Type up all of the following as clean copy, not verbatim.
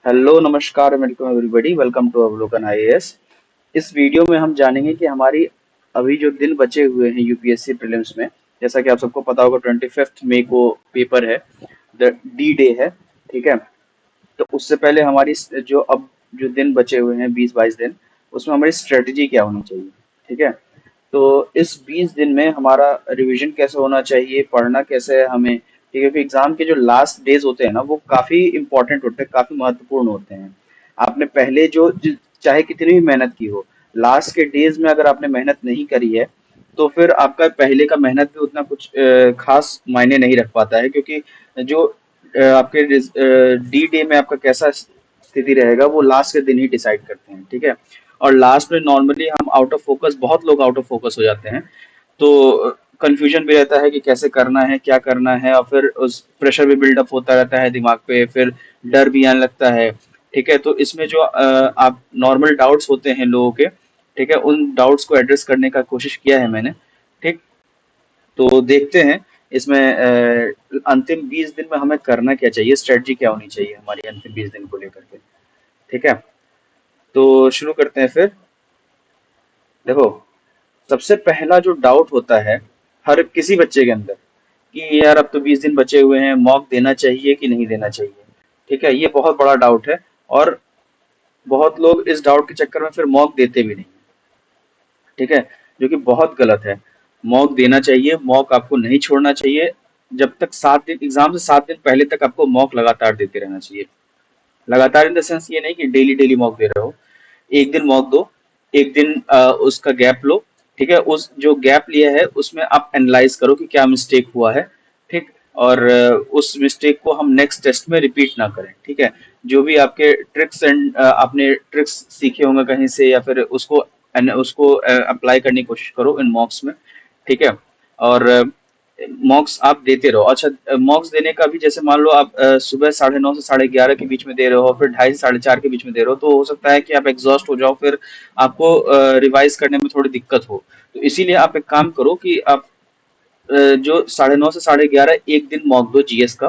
Hello नमस्कार welcome everybody welcome to अवलोकन IAS. इस वीडियो में हम जानेंगे कि हमारी अभी जो दिन बचे हुए हैं यूपीएससी प्रीलिम्स में। जैसा कि आप सबको पता होगा 25 मई को पेपर है, द डी डे है। ठीक है, तो उससे पहले हमारी जो अब जो दिन बचे हुए हैं 20-22 दिन, उसमें हमारी स्ट्रेटजी क्या होनी चाहिए। ठीक है, तो इस 20 दिन में हमारा रिवीजन कैसे होना चाहिए, पढ़ना कैसे है हमें। ठीक है, क्योंकि एग्जाम के जो लास्ट डेज होते हैं ना, वो काफी इंपॉर्टेंट होते हैं, काफी महत्वपूर्ण होते हैं। आपने पहले चाहे कितनी भी मेहनत की हो, लास्ट के डेज में अगर आपने मेहनत नहीं करी है, तो फिर आपका पहले का मेहनत भी उतना कुछ खास मायने नहीं रख पाता है। क्योंकि जो आपके डी डे में आपका कैसा स्थिति रहेगा, वो लास्ट के दिन ही डिसाइड करते हैं। ठीक है, और लास्ट में नॉर्मली हम आउट ऑफ फोकस, बहुत लोग आउट ऑफ फोकस हो जाते हैं। तो कंफ्यूजन भी रहता है कि कैसे करना है, क्या करना है, और फिर उस प्रेशर भी बिल्डअप होता रहता है दिमाग पे, फिर डर भी आने लगता है। ठीक है, तो इसमें जो आप नॉर्मल डाउट्स होते हैं लोगों के, ठीक है, उन डाउट्स को एड्रेस करने का कोशिश किया है मैंने। ठीक, तो देखते हैं इसमें अंतिम 20 दिन में हमें करना क्या चाहिए, स्ट्रेटजी क्या होनी चाहिए हमारी अंतिम 20 दिन को लेकर के। ठीक है, तो शुरू करते हैं फिर। देखो, सबसे पहला जो डाउट होता है हर किसी बच्चे के अंदर, कि यार अब तो 20 दिन बचे हुए हैं, मॉक देना चाहिए कि नहीं देना चाहिए। ठीक है, ये बहुत बड़ा डाउट है, और बहुत लोग इस डाउट के चक्कर में फिर मॉक देते भी नहीं। ठीक है, जो कि बहुत गलत है। मॉक देना चाहिए, मॉक आपको नहीं छोड़ना चाहिए। जब तक 7 दिन, एग्जाम से 7 दिन पहले तक आपको मॉक लगातार देते रहना चाहिए। लगातार इन द सेंस ये नहीं कि डेली डेली मॉक दे रहे हो। एक दिन मॉक दो, एक दिन उसका गैप लो। ठीक है, उस जो गैप लिया है उसमें आप एनालाइज करो कि क्या मिस्टेक हुआ है। ठीक, और उस मिस्टेक को हम नेक्स्ट टेस्ट में रिपीट ना करें। ठीक है, जो भी आपके ट्रिक्स एंड आपने ट्रिक्स सीखे होंगे कहीं से, या फिर उसको अप्लाई करने की कोशिश करो इन मॉक्स में। ठीक है, और मॉक्स आप देते रहो। अच्छा, मॉक्स देने का भी, जैसे मान लो आप सुबह 9:30 से 11:30 के बीच में दे रहे हो, फिर 2:30 से 4:30 के बीच में दे रहे हो, तो हो सकता है कि आप एग्जॉस्ट हो जाओ, फिर आपको रिवाइज करने में थोड़ी दिक्कत हो। तो इसीलिए आप एक काम करो कि आप जो 9:30 से 11:30 एक दिन मॉक दो जीएस का।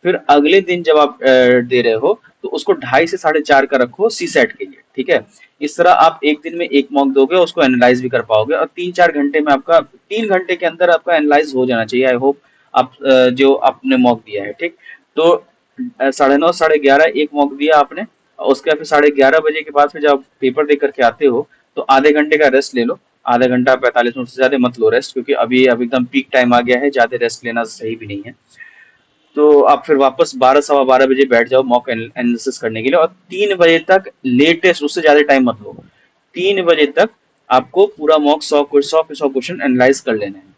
फिर अगले दिन जब आप दे रहे हो, तो उसको 2:30 से 4:30 का रखो सी सेट के लिए। ठीक है, इस तरह आप एक दिन में एक मॉक दोगे, उसको एनालाइज भी कर पाओगे, और 3-4 घंटे में आपका, 3 घंटे के अंदर आपका एनालाइज हो जाना चाहिए। आई होप आप जो आपने मॉक दिया है। ठीक, तो 9:30 11:30 एक मॉक दिया आपने, और उसके बाद फिर 11:30 बजे के बाद फिर जब आप पेपर दे करके आते हो, तो आधे घंटे का रेस्ट ले लो। आधा घंटा 45 मिनट से ज्यादा मत लो रेस्ट, क्योंकि अभी अब एकदम पीक टाइम आ गया है, ज्यादा रेस्ट लेना सही भी नहीं है। तो आप फिर वापस 12 सवा 12 बजे बैठ जाओ मॉक एनालिसिस करने के लिए, और 3 बजे तक लेटेस्ट, उससे ज्यादा टाइम मत लो। 3 बजे तक आपको पूरा मॉक 100 के 100 क्वेश्चन एनालाइज कर लेने हैं।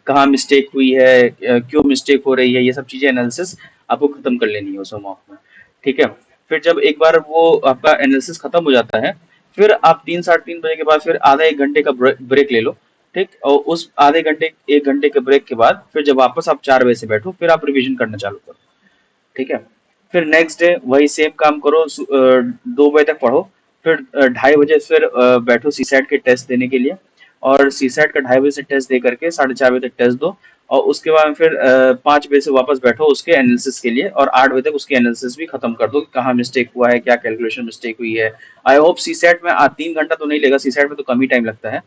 कहाँ मिस्टेक हुई है, क्यों मिस्टेक हो रही है, ये सब चीजें एनालिसिस आपको खत्म कर लेनी है उस मॉक में। ठीक है, फिर जब एक बार वो आपका एनालिसिस खत्म हो जाता है, फिर आप 3 साढ़े 3 बजे के बाद फिर आधा एक घंटे का ब्रेक ले लो। ठीक, और उस आधे घंटे एक घंटे के ब्रेक के बाद फिर जब वापस आप 4 बजे से बैठो, फिर आप रिवीजन करना चालू करो। ठीक है, फिर नेक्स्ट डे वही सेम काम करो, 2 बजे तक पढ़ो। फिर 2:30 बजे फिर बैठो सी सेट के टेस्ट देने के लिए, और सी सेट का 2:30 बजे से टेस्ट दे करके 4:30 बजे तक टेस्ट दो। और उसके बाद फिर 5 बजे से वापस बैठो उसके एनालिसिस के लिए, और 8 बजे तक उसकी एनालिसिस भी खत्म कर दो कि कहाँ मिस्टेक हुआ है, क्या कैलकुलेशन मिस्टेक हुई है। आई होप सी सेट में 3 घंटा तो नहीं लेगा, सी सेट में तो कम ही टाइम लगता है।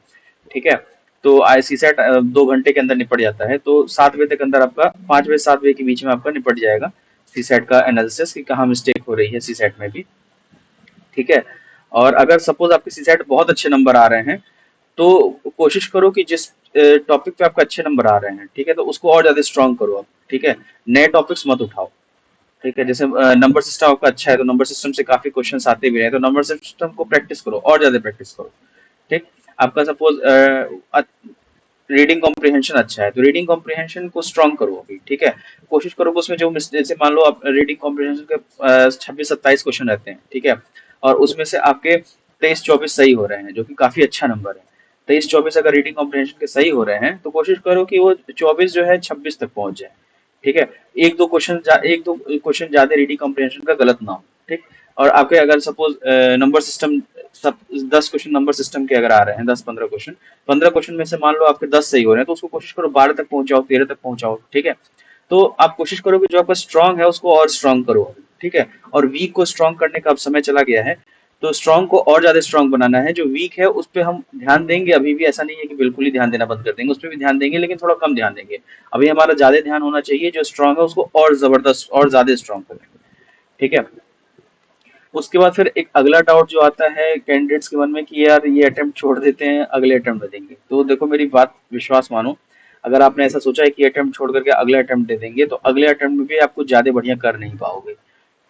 ठीक है, तो आई सी सेट 2 घंटे के अंदर निपट जाता है, तो 7 बजे तक अंदर आपका, 5 बजे से 7 बजे के बीच में आपका निपट जाएगा सी सेट का एनालिसिस, कि कहाँ मिस्टेक हो रही है सी सेट में भी। ठीक है, और अगर सपोज आपके सी सेट बहुत अच्छे नंबर आ रहे हैं, तो कोशिश करो कि जिस टॉपिक पे आपका अच्छे नंबर आ रहे हैं, ठीक है, तो उसको और ज्यादा स्ट्रॉन्ग करो आप। ठीक है, नए टॉपिक्स मत उठाओ। ठीक है, जैसे नंबर सिस्टम आपका अच्छा है, तो नंबर सिस्टम से काफी क्वेश्चंस आते भी हैं, तो नंबर सिस्टम को प्रैक्टिस करो, और ज्यादा प्रैक्टिस करो। ठीक, आपका सपोज रीडिंग कॉम्प्रिहेंशन अच्छा है, तो रीडिंग कॉम्प्रिहेंशन को स्ट्रॉन्ग करो अभी। ठीक है, कोशिश करो कि उसमें जो जैसे मान लो आप रीडिंग कॉम्प्रिहेंशन के 26-27 क्वेश्चन रहते हैं। ठीक है, और उसमें से आपके 23-24 सही हो रहे हैं, जो कि काफी अच्छा नंबर है। 23-24 अगर रीडिंग कॉम्प्रिहेंशन के सही हो रहे हैं, तो कोशिश करो कि वो 24 जो है 26 तक पहुंच जाए। ठीक है, एक दो क्वेश्चन ज्यादा रीडिंग कॉम्प्रिहेंशन का गलत ना हो। ठीक, और आपके अगर सपोज नंबर सिस्टम, सब 10 क्वेश्चन नंबर सिस्टम के अगर आ रहे हैं, 10-15 क्वेश्चन, 15 क्वेश्चन में से मान लो आपके 10 सही हो रहे हैं, तो उसको कोशिश करो 12 तक पहुंचाओ, 13 तक पहुंचाओ। ठीक है, तो आप कोशिश करो कि जो आपका स्ट्रांग है उसको और स्ट्रांग करो, ठीक है। और वीक को स्ट्रांग करने का अब समय चला गया है, तो स्ट्रांग को और ज्यादा स्ट्रांग बनाना है। जो वीक है उस पर हम ध्यान देंगे, अभी भी ऐसा नहीं है कि बिल्कुल ही ध्यान देना बंद कर देंगे, उस पर भी ध्यान देंगे लेकिन थोड़ा कम ध्यान देंगे। अभी हमारा ज्यादा ध्यान होना चाहिए जो स्ट्रांग है उसको और जबरदस्त और ज्यादा स्ट्रांग करेंगे, ठीक है। उसके बाद फिर एक अगला डाउट जो आता है कैंडिडेट्स के मन में कि यार ये अटेम्प्ट छोड़ देते हैं, अगले अटेम्प्ट में देंगे। तो देखो मेरी बात विश्वास मानो, अगर आपने ऐसा सोचा है कि अटेम्प्ट छोड़ करके अगले अटेम्प्ट दे देंगे तो अगले अटेम्प्ट में भी आप कुछ ज्यादा बढ़िया कर नहीं पाओगे,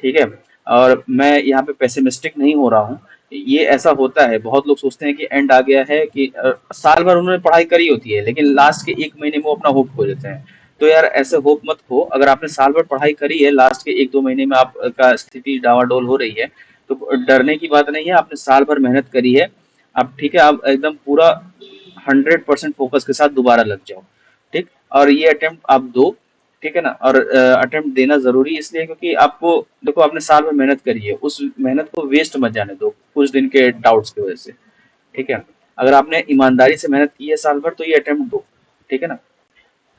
ठीक है। और मैं यहाँ पे पेसिमिस्टिक नहीं हो रहा हूँ, ये ऐसा होता है, बहुत लोग सोचते हैं कि एंड आ गया है, कि साल भर उन्होंने पढ़ाई करी होती है लेकिन लास्ट के एक महीने में वो अपना होप खो देते हैं। तो यार ऐसे होप मत खो, अगर आपने साल भर पढ़ाई करी है, लास्ट के एक दो महीने में आपका स्थिति डावाडोल हो रही है, तो डरने की बात नहीं है। आपने साल भर मेहनत करी है, आप ठीक है, आप एकदम पूरा 100% फोकस के साथ दोबारा लग जाओ, ठीक। और ये अटेम्प्ट आप दो, ठीक है ना। और अटेम्प्ट देना जरूरी इसलिए क्योंकि आपको देखो आपने साल भर मेहनत करी है, उस मेहनत को वेस्ट मत जाने दो कुछ दिन के डाउट्स की वजह से, ठीक है। अगर आपने ईमानदारी से मेहनत की है साल भर तो ये अटेम्प्ट दो, ठीक है ना।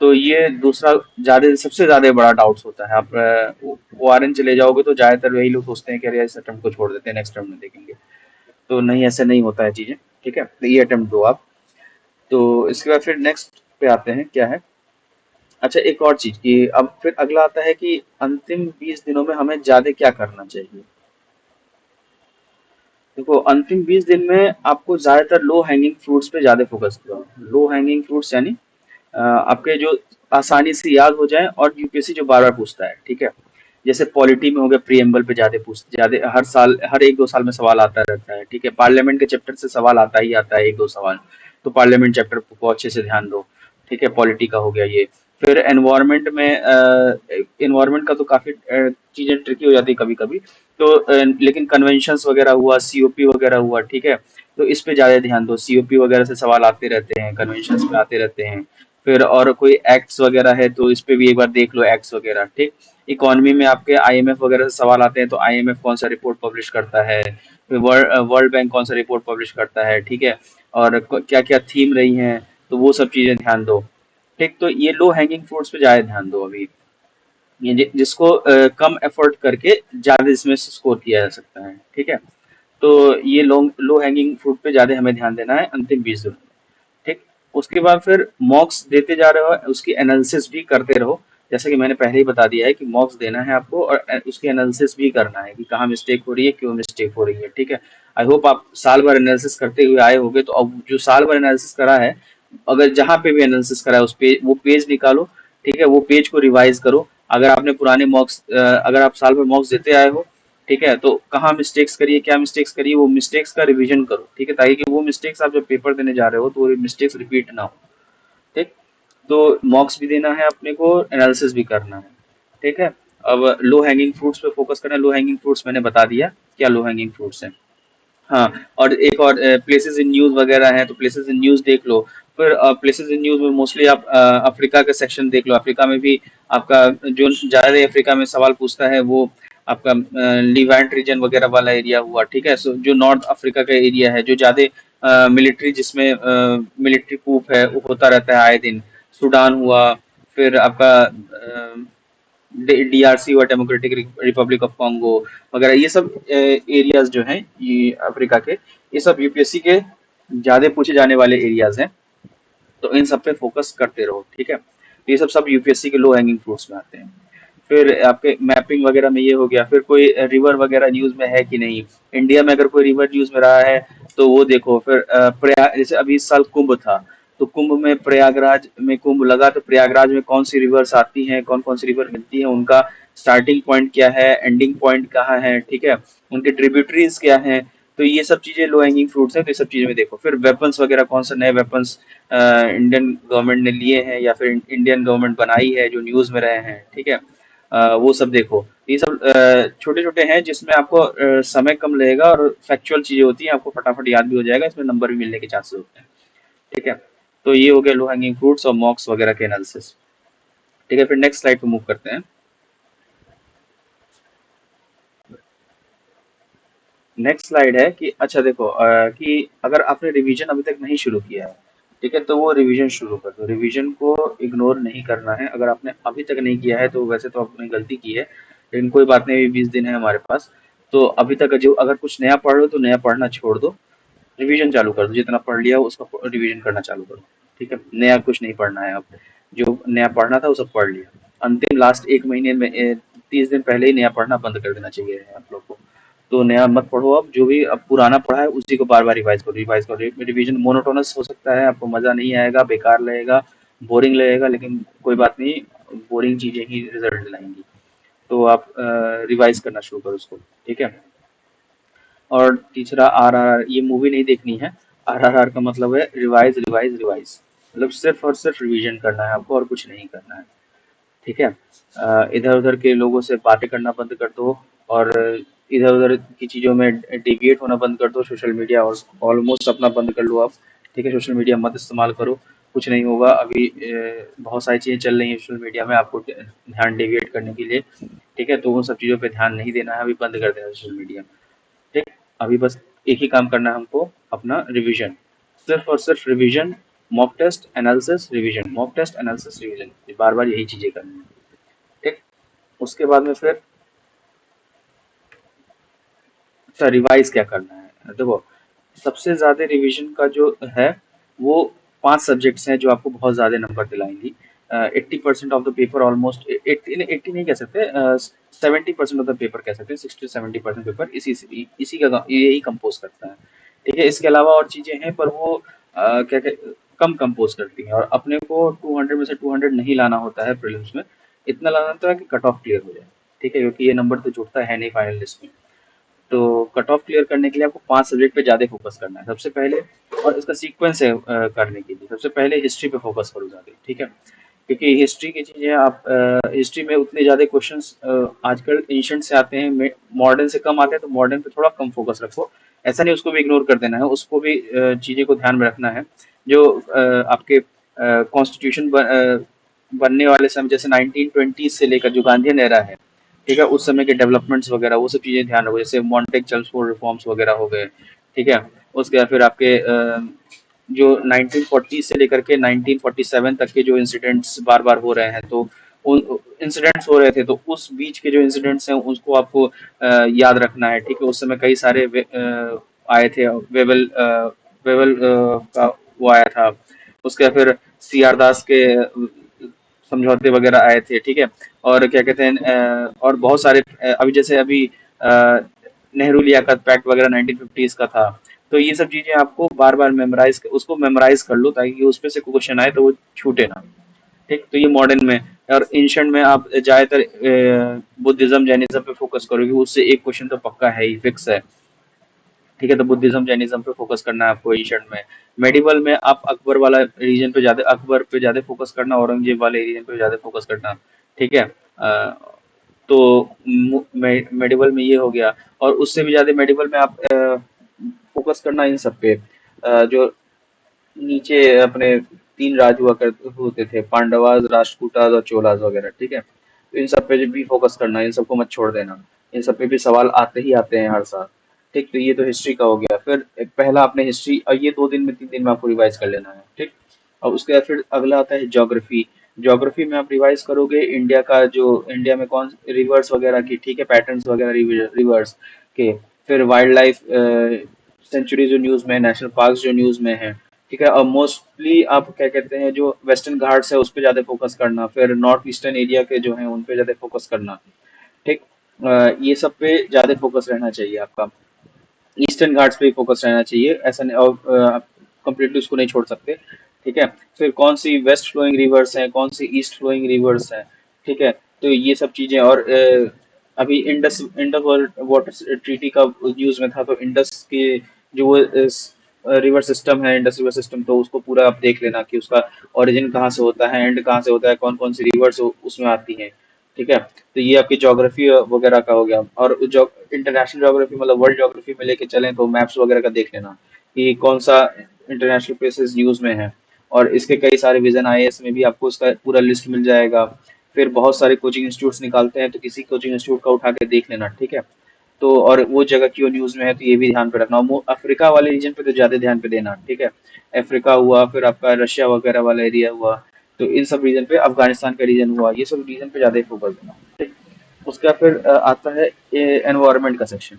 तो ये दूसरा ज्यादा सबसे ज्यादा बड़ा डाउट्स होता है। आप ओआरएन चले जाओगे तो ज्यादातर वही लोग सोचते हैं कि अरे इस अटेम्प्ट को छोड़ देते हैं, नेक्स्ट अटेम्प्ट में देखेंगे। तो नहीं, ऐसे नहीं होता है चीजें, ठीक है। तो ये अटेम्प्ट दो आप। तो इसके बाद फिर नेक्स्ट पे आते हैं क्या है। अच्छा, एक और चीज कि अब फिर अगला आता है कि अंतिम 20 दिनों में हमें ज्यादा क्या करना चाहिए। देखो अंतिम 20 दिन में आपको ज्यादातर लो हैंगिंग फ्रूट्स पे ज्यादा फोकस करो। लो हैंगिंग फ्रूट्स यानी आपके जो आसानी से याद हो जाए और यूपीएससी जो बार बार पूछता है, ठीक है। जैसे पॉलिटी में हो गया, प्रीएम्बल पे ज्यादा हर साल हर एक दो साल में सवाल आता रहता है, ठीक है। पार्लियामेंट के चैप्टर से सवाल आता ही आता है, एक दो सवाल। तो पार्लियामेंट चैप्टर को अच्छे से ध्यान दो, ठीक है। पॉलिटी का हो गया ये। फिर एनवायरमेंट में एनवायरमेंट का तो काफी चीजें ट्रिकी हो जाती है कभी कभी। तो लेकिन कन्वेंशंस वगैरह हुआ, सीओपी वगैरह हुआ, ठीक है। तो इस पे ज्यादा ध्यान दो, सीओपी वगैरह से सवाल आते रहते हैं, कन्वेंशंस में आते रहते हैं। फिर और कोई एक्ट्स वगैरह है तो इस पे भी एक बार देख लो, एक्ट्स वगैरह, ठीक। इकोनॉमी में आपके आईएमएफ वगैरह से सवाल आते हैं तो आईएमएफ कौन सा रिपोर्ट पब्लिश करता है, फिर वर्ल्ड बैंक कौन सा रिपोर्ट पब्लिश करता है, ठीक है। और क्या क्या थीम रही हैं, तो वो सब चीजें ध्यान दो, ठीक। तो ये लो हैंगिंग फ्रूट्स पे ज्यादा ध्यान दो अभी, ये जिसको कम एफर्ट करके ज्यादा इसमें स्कोर किया जा सकता है, ठीक है। तो ये लो हैंगिंग फ्रूट पे ज्यादा हमें ध्यान देना है अंतिम 20 दिन में, ठीक। उसके बाद फिर मॉक्स देते जा रहे हो, उसकी एनालिसिस भी करते रहो। जैसा कि मैंने पहले ही बता दिया है कि मॉक्स देना है आपको और उसकी एनालिसिस भी करना है कि कहाँ मिस्टेक हो रही है, क्यों मिस्टेक हो रही है, ठीक है। आई होप आप साल भर एनालिसिस करते हुए आए होंगे, तो अब जो साल भर एनालिसिस करा है, अगर जहाँ पे भी एनालिसिस करा है उस पे वो पेज निकालो, ठीक है। वो पेज को रिवाइज करो। अगर आपने पुराने मॉक्स अगर आप साल भर मॉक्स देते आए हो, ठीक है, तो कहाँ मिस्टेक्स करिए, क्या मिस्टेक्स करिए, वो मिस्टेक्स का रिवीजन करो, ठीक है, ताकि कि वो मिस्टेक्स आप जब पेपर देने जा रहे हो तो वो मिस्टेक्स रिपीट ना हो, ठीक। तो मॉक्स भी देना है अपने को, एनालिसिस भी करना है, ठीक है। अब लो हैंगिंग फ्रूट्स पे फोकस करना है। लो हैंगिंग फ्रूट्स मैंने बता दिया क्या लो हैंगिंग फ्रूट्स हैं। हाँ, और एक और प्लेसेस इन न्यूज वगैरह है तो प्लेसेस इन न्यूज देख लो। फिर प्लेसेस इन न्यूज में मोस्टली आप अफ्रीका का सेक्शन देख लो। अफ्रीका में भी आपका जो ज्यादा अफ्रीका में सवाल पूछता है वो आपका लीवांट रीजन वगैरह वाला एरिया हुआ, ठीक है। सो जो नॉर्थ अफ्रीका का एरिया है जो ज्यादा मिलिट्री जिसमें मिलिट्री कूप है वो होता रहता है आए दिन, सूडान हुआ। फिर आपका डीआरसी हुआ, डेमोक्रेटिक रिपब्लिक ऑफ कॉन्गो वगैरह, ये सब एरियाज जो हैं ये अफ्रीका के, ये सब यूपीएससी के ज्यादा पूछे जाने वाले एरियाज हैं। तो इन सब पे फोकस करते रहो, ठीक है। तो ये सब यूपीएससी के लो हैंगिंग फ्रूट्स में आते हैं। फिर आपके मैपिंग वगैरह में ये हो गया। फिर कोई रिवर वगैरह न्यूज में है कि नहीं, इंडिया में अगर कोई रिवर न्यूज में रहा है तो वो देखो। फिर प्रयाग, जैसे अभी इस साल कुंभ था, तो कुंभ में प्रयागराज में कुंभ लगा, तो प्रयागराज में कौन सी रिवर्स आती हैं, कौन कौन सी रिवर मिलती है, उनका स्टार्टिंग पॉइंट क्या है, एंडिंग पॉइंट कहाँ है, ठीक है। उनके ट्रिब्यूटरीज क्या हैं। तो ये सब चीजें लो हैंगिंग फ्रूट्स हैं, तो ये सब चीजें में देखो। फिर वेपन्स वगैरह कौन से नए वेपन्स इंडियन गवर्नमेंट ने लिए हैं या फिर इंडियन गवर्नमेंट बनाई है जो न्यूज में रहे हैं, ठीक है। वो सब देखो। ये सब छोटे छोटे हैं जिसमें आपको समय कम लगेगा और फैक्चुअल चीजें होती हैं, आपको फटाफट याद भी हो जाएगा, इसमें नंबर भी मिलने के चांसेस होते हैं, ठीक है। तो ये हो गया लो हैंगिंग फ्रूट्स और मॉक्स वगैरह के एनालिसिस, ठीक है। फिर नेक्स्ट स्लाइड पे मूव करते हैं। नेक्स्ट स्लाइड है कि अच्छा देखो कि अगर आपने रिवीजन अभी तक नहीं शुरू किया है, ठीक है, तो वो रिवीजन शुरू कर दो। रिवीजन को इग्नोर नहीं करना है। अगर आपने अभी तक नहीं किया है तो वैसे तो आपने गलती की है, लेकिन कोई बात नहीं, अभी 20 दिन है हमारे पास। तो अभी तक जो अगर कुछ नया पढ़ रहे हो तो नया पढ़ना छोड़ दो, रिवीजन चालू कर दो। जितना पढ़ लिया हो उसका रिवीजन करना चालू करो। ठीक है, नया कुछ नहीं पढ़ना है अब। जो नया पढ़ना था वो सब पढ़ लिया। अंतिम लास्ट 1 महीने में 30 दिन पहले ही नया पढ़ना बंद कर देना चाहिए आप लोग को। तो नया मत पढ़ो। अब जो भी अब पुराना पढ़ा है उसी को बार बार रिवाइज करो, रिवाइज करो। रिवीजन मोनोटोनस हो सकता है, आपको मजा नहीं आएगा, बेकार लगेगा, बोरिंग लगेगा, लेकिन कोई बात नहीं, बोरिंग चीजें ही रिजल्ट दिलाएंगी। तो आप रिवाइज करना शुरू करो उसको। ठीक है। और तीसरा RRR, ये मूवी नहीं देखनी है। RRR का मतलब है रिवाइज रिवाइज रिवाइज, मतलब सिर्फ और सिर्फ रिवीजन करना है आपको और कुछ नहीं करना है। ठीक है। इधर उधर के लोगों से बातें करना बंद कर दो, और इधर उधर की चीजों में डिविएट होना बंद कर दो। सोशल मीडिया और ऑलमोस्ट अपना बंद कर लो आप। ठीक है, सोशल मीडिया मत इस्तेमाल करो, कुछ नहीं होगा। अभी बहुत सारी चीजें चल रही हैं सोशल मीडिया में आपको ध्यान डिविएट करने के लिए। ठीक है, तो उन सब चीजों पे ध्यान नहीं देना है, अभी बंद कर देना सोशल मीडिया। ठीक। अभी बस एक ही काम करना है हमको, अपना रिवीजन, सिर्फ और सिर्फ revision. Mock test analysis revision, mock test analysis revision, बार बार यही चीजें करनी है। ठीक। उसके बाद में फिर अच्छा, रिवाइज क्या करना है, देखो। सबसे ज्यादा रिवीजन का जो है वो 5 सब्जेक्ट्स हैं जो आपको बहुत ज्यादा नंबर दिलाएंगी। 80% ऑफ द पेपर, ऑलमोस्ट 80 नहीं कह सकते, 70% ऑफ द पेपर कह सकते हैं। 60 से 70% पेपर इसी का यही कंपोज करता है। ठीक है, इसके अलावा और चीजें हैं पर वो क्या कम कंपोज करती हैं। और अपने को 200 में से 200 नहीं लाना होता है प्रीलिम्स में, इतना लाना होता है कि कट ऑफ क्लियर हो जाए। ठीक है, क्योंकि ये नंबर तो जुड़ता है नहीं फाइनल लिस्ट में। तो कट ऑफ क्लियर करने के लिए आपको 5 सब्जेक्ट पे ज्यादा फोकस करना है सबसे पहले। और इसका सीक्वेंस है करने के लिए, सबसे पहले हिस्ट्री पे फोकस करो ज्यादा। ठीक है, क्योंकि हिस्ट्री की चीजें आप हिस्ट्री में उतने ज्यादा क्वेश्चंस आजकल एंशिएंट से आते हैं, मॉडर्न से कम आते हैं, तो मॉडर्न पे थोड़ा कम फोकस रखो। ऐसा नहीं उसको भी इग्नोर कर देना है, उसको भी चीजें को ध्यान में रखना है। जो आपके कॉन्स्टिट्यूशन बनने वाले समय, जैसे 1920 से लेकर जो गांधीयन एरा है, ठीक है, उस समय के डेवलपमेंट्स वगैरह वो सब चीजें ध्यान रखो, जैसे मॉन्टेक चेम्सफोर्ड रिफॉर्म्स वगैरह हो गए। ठीक है। उसके बाद फिर आपके जो 1940 से लेकर के 1947 तक के जो इंसिडेंट्स बार बार हो रहे हैं, तो उन इंसिडेंट्स हो रहे थे, तो उस बीच के जो इंसिडेंट्स हैं उसको आपको याद रखना है। ठीक है, उस समय कई सारे आए थे। वेवल का वो आया था। उसके बाद फिर CR दास के समझौते वगैरह आए थे। ठीक है। और क्या कहते हैं और बहुत सारे अभी जैसे अभी नेहरू लियाकत पैक्ट वगैरह 1950s का था। तो ये सब चीजें आपको बार बार उसको मेमोराइज कर लो, ताकि उस पे से क्वेश्चन आए तो वो छूटे ना। ठीक, तो ये मॉडर्न में। और एंशिएंट में आप ज्यादातर बुद्धिज्म जैनिज्म पे फोकस करोगे, उससे एक क्वेश्चन तो पक्का है ही, फिक्स है। ठीक है, तो बुद्धिज्म जैनिज्म पे फोकस करना है आपको एशियन में। मेडिवल में आप अकबर वाला रीजन पे ज्यादा, अकबर पे ज्यादा फोकस करना, औरंगजेब वाले रीजन पे ज्यादा फोकस करना। ठीक है। तो मेडिवल में ये हो गया। और उससे भी ज्यादा मेडिवल में आप फोकस करना इन सब पे, जो नीचे अपने 3 राज हुआ करते होते थे, पांडवाज, राष्ट्रकूटाज और चोलाज वगैरह। ठीक है, तो इन सब पे भी फोकस करना, इन सबको मत छोड़ देना। इन सब पे भी सवाल आते ही आते हैं हर साल। ठीक, तो ये तो हिस्ट्री का हो गया। फिर पहला आपने हिस्ट्री, और ये 2 दिन में 3 दिन में आपको रिवाइज कर लेना है। ठीक। और उसके बाद फिर अगला आता है ज्योग्राफी। ज्योग्राफी में आप रिवाइज करोगे इंडिया का, जो इंडिया में कौन रिवर्स वगैरह की, ठीक है, पैटर्न्स वगैरह रिवर्स के। फिर वाइल्ड लाइफ सेंचुरी जो न्यूज में है, नेशनल पार्क जो न्यूज में है। ठीक है, और मोस्टली आप क्या कहते हैं, जो वेस्टर्न घाट्स है उस पर ज्यादा फोकस करना, फिर नॉर्थ ईस्टर्न एरिया के जो है उन पे ज्यादा फोकस करना। ठीक। ये सब पे ज्यादा फोकस रहना चाहिए आपका। ईस्टर्न घाट्स पे फोकस रहना चाहिए, ऐसा नहीं, और कम्प्लीटली उसको नहीं छोड़ सकते। ठीक है। फिर कौन सी वेस्ट फ्लोइंग रिवर्स हैं, कौन सी ईस्ट फ्लोइंग रिवर्स हैं। ठीक है, तो ये सब चीजें। और अभी इंडस इंडस वाटर ट्रीटी का न्यूज में था, तो इंडस के जो रिवर सिस्टम है, इंडस रिवर सिस्टम, तो उसको पूरा आप देख लेना कि उसका ओरिजिन कहाँ से होता है, एंड कहाँ से होता है, कौन कौन सी रिवर्स उसमें आती हैं। ठीक है, तो ये आपकी ज्योग्राफी वगैरह का हो गया। और जो इंटरनेशनल ज्योग्राफी, मतलब वर्ल्ड ज्योग्राफी में लेके चलें, तो मैप्स वगैरह का देख लेना कि कौन सा इंटरनेशनल प्लेसेस यूज में है। और इसके कई सारे विजन IAS में भी आपको इसका पूरा लिस्ट मिल जाएगा। फिर बहुत सारे कोचिंग इंस्टीट्यूट्स निकालते हैं, तो किसी कोचिंग इंस्टीट्यूट का उठा के देख लेना। ठीक है, तो और वो जगह की वो न्यूज में है तो ये भी ध्यान पे रखना। और अफ्रीका वाले रीजन पे तो ज्यादा ध्यान पे देना, ठीक है। अफ्रीका हुआ, फिर आपका रशिया वगैरह वाला एरिया हुआ, तो इन सब रीजन पे, अफगानिस्तान का रीजन हुआ, ये सब रीजन पे ज्यादा फोकस देना, ठीक। उसका फिर आता है एनवायरनमेंट का सेक्शन।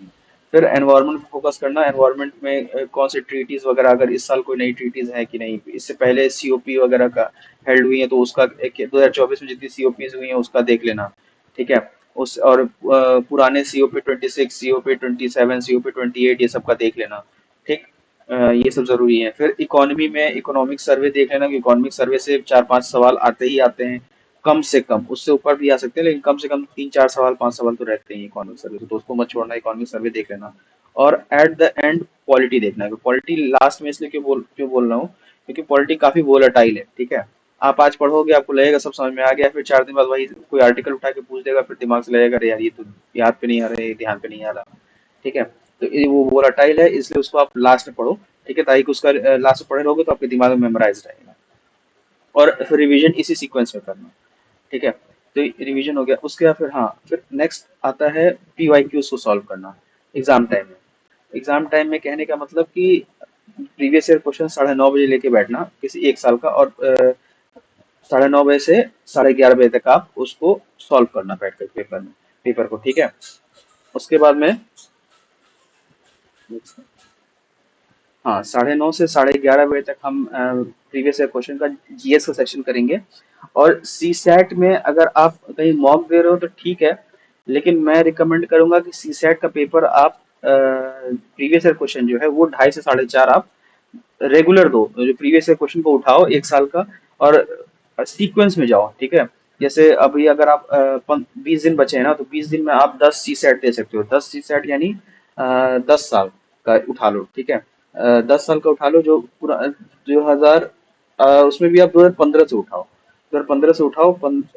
फिर एनवायरनमेंट पे फोकस करना। एनवायरनमेंट में कौन से ट्रीटीज वगैरह, अगर इस साल कोई नई ट्रीटीज है कि नहीं, इससे पहले सीओपी वगैरह का हेल्ड हुई है तो उसका 2024 में जितनी सीओपीज हुई है उसका देख लेना, ठीक है। उस और पुराने सीओपी 26, सीओपी 27, सीओपी 28, ये सब का देख लेना, ठीक। ये सब जरूरी है। फिर इकोनॉमी में इकोनॉमिक सर्वे देख लेना कि इकोनॉमिक सर्वे से 4-5 सवाल आते ही आते हैं, कम से कम। उससे ऊपर भी आ सकते हैं लेकिन कम से कम 3-4 सवाल, 5 सवाल तो रहते हैं इकोनॉमिक सर्वे से, तो उसको मत छोड़ना, इकोनॉमिक सर्वे देख लेना। और एट द एंड पॉलिटी देखना है। पॉलिटी लास्ट में इसलिए क्यों बोल रहा हूँ, क्योंकि पॉलिटी काफी वोलेटाइल है, ठीक है। आप आज पढ़ोगे, आपको लगेगा सब समझ में आ गया, फिर 4 दिन बाद वही कोई आर्टिकल उठा के पूछ देगा, फिर दिमाग से लगेगा अरे यार ये तो याद पे नहीं आ रहा है, ध्यान पे नहीं आ रहा, ठीक है। तो वो वोलाटाइल है, इसलिए उसको आप लास्ट में पढ़ो, ठीक है, ताकि उसका लास्ट में पढ़े रहोगे तो आपके दिमाग में मेमोराइज रहेगा। और फिर रिवीजन इसी सीक्वेंस में करना, ठीक है। तो रिवीजन हो गया। उसके बाद फिर हाँ, फिर नेक्स्ट आता है पीवाईक्यूज को सॉल्व करना एग्जाम टाइम में। एग्जाम टाइम में कहने का मतलब कि प्रीवियस ईयर क्वेश्चन 9:30 बजे लेके बैठना किसी एक साल का, और 9:30 बजे से 11:30 बजे तक आप उसको सॉल्व करना बैठ कर पेपर को, ठीक है। उसके बाद में हाँ, 9:30 से 11:30 बजे तक हम प्रीवियस ईयर क्वेश्चन का जीएस का सेक्शन करेंगे। और सी सैट में अगर आप कहीं मॉक दे रहे हो तो ठीक है, लेकिन मैं रिकमेंड करूंगा कि सी सैट का पेपर आप प्रीवियस ईयर क्वेश्चन जो है वो 2:30 से 4:30 आप रेगुलर दो, जो प्रीवियस ईयर क्वेश्चन को उठाओ एक साल का, और सीक्वेंस में जाओ, ठीक है। जैसे अभी अगर आप 20 दिन बचे हैं ना, तो 20 दिन में आप 10 सी सेट दे सकते हो। 10 सी सेट यानी 10 साल का उठा लो, ठीक है। 10 साल का उठा लो, जो पूरा 2000, उसमें भी आप 2015 से उठाओ, 2015 से उठाओ।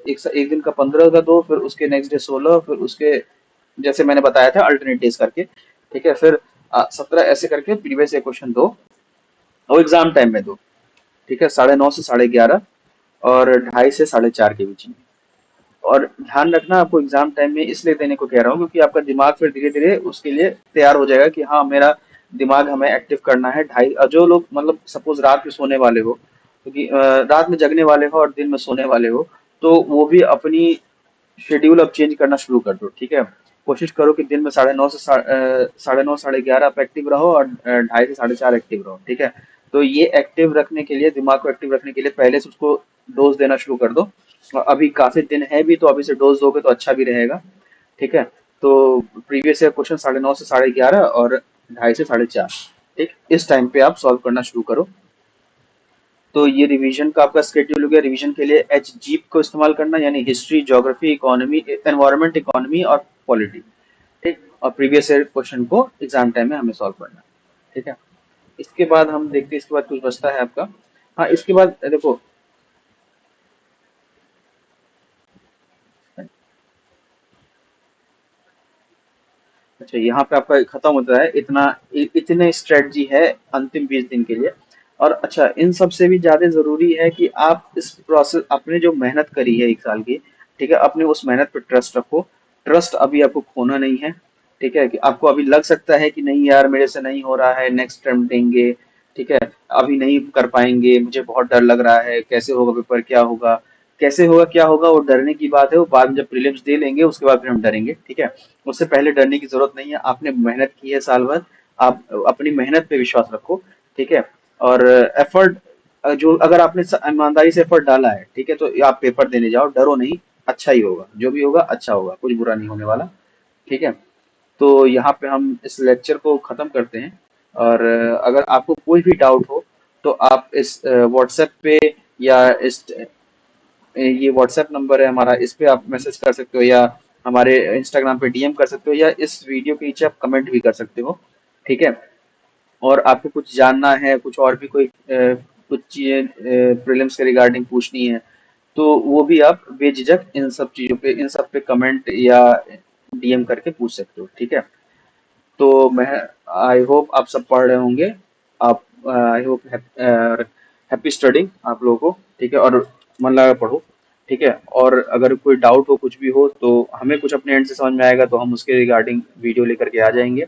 एक दिन का 15 का दो, फिर उसके नेक्स्ट डे 16, फिर उसके जैसे मैंने बताया था अल्टरनेट डेज करके, ठीक है। फिर 17, ऐसे करके प्रीवियस ईयर क्वेश्चन दो, और एग्जाम टाइम में दो, ठीक है। 9:30 से 11:30, और 2:30 से 4:30 के बीच में। और ध्यान रखना, आपको एग्जाम टाइम में इसलिए देने को कह रहा हूँ क्योंकि आपका दिमाग फिर धीरे धीरे उसके लिए तैयार हो जाएगा कि हाँ, मेरा दिमाग हमें एक्टिव करना है। जो लोग मतलब सपोज रात में सोने वाले हो, क्योंकि रात में जगने वाले हो और दिन में सोने वाले हो, तो वो भी अपनी शेड्यूल अब चेंज करना शुरू कर दो, ठीक है। कोशिश करो कि दिन में 9:30 से 9:30 11:30 आप एक्टिव रहो, और 2:30 से 4:30 एक्टिव रहो, ठीक है। तो ये एक्टिव रखने के लिए, दिमाग को एक्टिव रखने के लिए पहले से उसको डोज देना शुरू कर दो। और अभी काफी दिन है भी, तो अभी से डोज दोगे तो अच्छा भी रहेगा, ठीक है। तो प्रीवियस ईयर क्वेश्चन 9:30 से 11:30 और 2:30 से 4:30, ठीक, इस टाइम पे आप सॉल्व करना शुरू करो। तो ये रिवीजन का आपका स्केड्यूल हो गया। रिवीजन के लिए एच जीप को इस्तेमाल करना, यानी history, geography, economy, environment, economy और पॉलिटी, ठीक। और प्रीवियस ईयर क्वेश्चन को एग्जाम टाइम में हमें सॉल्व करना है, ठीक है। इसके बाद हम देखते हैं, इसके बाद कुछ बचता है आपका। हाँ, इसके बाद देखो, अच्छा यहाँ पे आपका खत्म होता है इतना, इतने स्ट्रेटजी है अंतिम 20 दिन के लिए। और अच्छा, इन सब से भी ज्यादा जरूरी है कि आप इस प्रोसेस, आपने जो मेहनत करी है एक साल की, ठीक है, अपने उस मेहनत पे ट्रस्ट रखो। ट्रस्ट अभी आपको खोना नहीं है, ठीक है। कि आपको अभी लग सकता है कि नहीं यार मेरे से नहीं हो रहा है, नेक्स्ट टाइम देंगे, ठीक है, अभी नहीं कर पाएंगे, मुझे बहुत डर लग रहा है, कैसे होगा पेपर, क्या होगा, कैसे होगा क्या होगा, वो डरने की बात है, वो बाद में जब प्रीलिम्स दे लेंगे उसके बाद फिर हम डरेंगे, ठीक है। उससे पहले डरने की जरूरत नहीं है। आपने मेहनत की है साल भर, आप अपनी मेहनत पे विश्वास रखो, ठीक है। और एफर्ट, जो अगर आपने ईमानदारी से एफर्ट डाला है, ठीक है, तो आप पेपर देने जाओ, डरो नहीं, अच्छा ही होगा, जो भी होगा अच्छा होगा, कुछ बुरा नहीं होने वाला, ठीक है। तो यहाँ पे हम इस लेक्चर को खत्म करते हैं। और अगर आपको कोई भी डाउट हो तो आप इस व्हाट्सएप पे, या इस ये व्हाट्सएप नंबर है हमारा, इस पे आप मैसेज कर सकते हो, या हमारे इंस्टाग्राम पे डीएम कर सकते हो, या इस वीडियो के नीचे आप कमेंट भी कर सकते हो, ठीक है। और आपको कुछ जानना है, कुछ और भी कोई कुछ चीजें प्रीलिम्स के रिगार्डिंग पूछनी है, तो वो भी आप बेझिझक इन सब चीजों पे, इन सब पे कमेंट या डीएम करके पूछ सकते हो, ठीक है। तो मैं आई होप आप सब पढ़ रहे होंगे। आप आई होप हैप्पी स्टडिंग आप लोगों को, ठीक है। और मन लगा पढ़ो। ठीक है। और अगर कोई डाउट हो, कुछ भी हो, तो हमें कुछ अपने एंड से समझ में आएगा तो हम उसके रिगार्डिंग वीडियो लेकर के आ जाएंगे।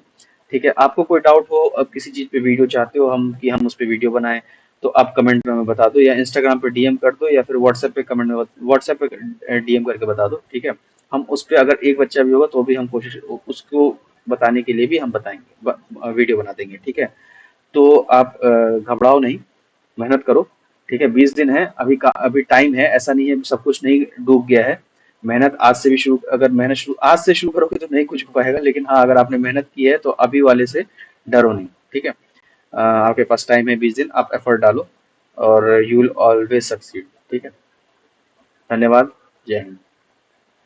ठीक है। आपको कोई डाउट हो, अब किसी चीज पे वीडियो चाहते हो हम कि हम उस पे वीडियो बनाएं, तो आप कमेंट में हमें बता दो, या इंस्टाग्राम पे डीएम कर दो, या फिर व्हाट्सएप पे कमेंट में व्हाट्सएप पे डीएम करके बता दो। ठीक है। हम उस पे अगर एक बच्चा भी होगा तो भी हम कोशिश उसको बताने के लिए भी हम बताएंगे, वीडियो बना देंगे। ठीक है। तो आप घबराओ नहीं, मेहनत करो। ठीक है। 20 दिन है अभी का, अभी टाइम है, ऐसा नहीं है सब कुछ नहीं डूब गया है। मेहनत आज से भी शुरू, अगर मेहनत शुरू आज से शुरू करोगे तो नहीं कुछ हो पाएगा, लेकिन हाँ अगर आपने मेहनत की है तो अभी वाले से डरो नहीं। ठीक है। आपके पास टाइम है 20 दिन, आप एफर्ट डालो और यू विल ऑलवेज सक्सीड। ठीक है। धन्यवाद। जय हिंद।